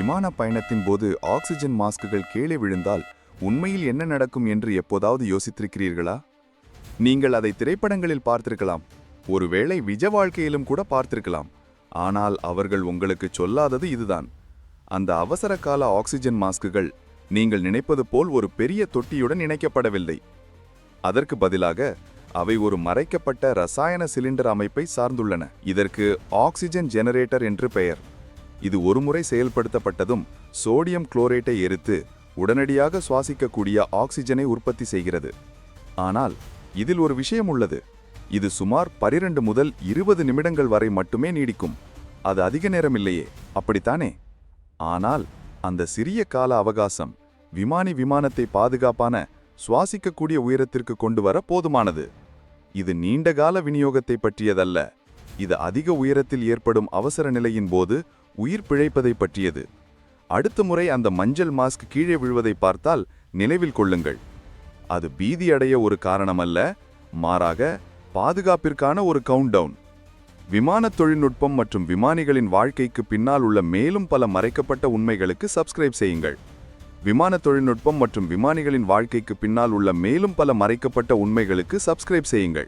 விமான பயணத்தின் போது ஆக்சிஜன் மாஸ்குகள் கீழே விழுந்தால் உண்மையில் என்ன நடக்கும் என்று எப்போதாவது யோசித்திருக்கிறீர்களா? நீங்கள் அதை திரைப்படங்களில் பார்த்திருக்கலாம், ஒருவேளை நிஜ வாழ்க்கையிலும் கூட பார்த்திருக்கலாம். ஆனால் அவர்கள் உங்களுக்கு சொல்லாதது இதுதான். அந்த அவசர கால ஆக்சிஜன் மாஸ்குகள் நீங்கள் நினைப்பது போல் ஒரு பெரிய தொட்டியுடன் இணைக்கப்படவில்லை. அதற்கு பதிலாக அவை ஒரு மறைக்கப்பட்ட ரசாயன சிலிண்டர் அமைப்பை சார்ந்துள்ளன. இதற்கு ஆக்சிஜன் ஜெனரேட்டர் என்று பெயர். இது ஒருமுறை செயல்படுத்தப்பட்டதும் சோடியம் குளோரேட்டை எரித்து உடனடியாக சுவாசிக்கக்கூடிய ஆக்சிஜனை உற்பத்தி செய்கிறது. ஆனால் இதில் ஒரு விஷயம் உள்ளது. இது சுமார் 12 முதல் 20 நிமிடங்கள் வரை மட்டுமே நீடிக்கும். அது அதிக நேரம் இல்லையே, அப்படித்தானே? ஆனால் அந்த சிறிய கால அவகாசம் விமானத்தை பாதுகாப்பான சுவாசிக்கக்கூடிய உயரத்திற்கு கொண்டு வர போதுமானது. இது நீண்டகால விநியோகத்தை பற்றியதல்ல. இது அதிக உயரத்தில் ஏற்படும் அவசர நிலையின் போது உயிர் பிழைப்பதை பற்றியது. அடுத்த முறை அந்த மஞ்சள் மாஸ்க் கீழே விழுவதை பார்த்தால் நினைவில் கொள்ளுங்கள். அது பீதி அடைய ஒரு காரணமல்ல, மாறாக பாதுகாப்பிற்கான ஒரு கவுண்டவுன். விமான தொழில்நுட்பம் மற்றும் விமானிகளின் வாழ்க்கைக்கு பின்னால் உள்ள மேலும் பல மறைக்கப்பட்ட உண்மைகளுக்கு சப்ஸ்கிரைப் செய்யுங்கள். விமான தொழில்நுட்பம் மற்றும் விமானிகளின் வாழ்க்கைக்கு பின்னால் உள்ள மேலும் பல மறைக்கப்பட்ட உண்மைகளுக்கு சப்ஸ்கிரைப் செய்யுங்கள்.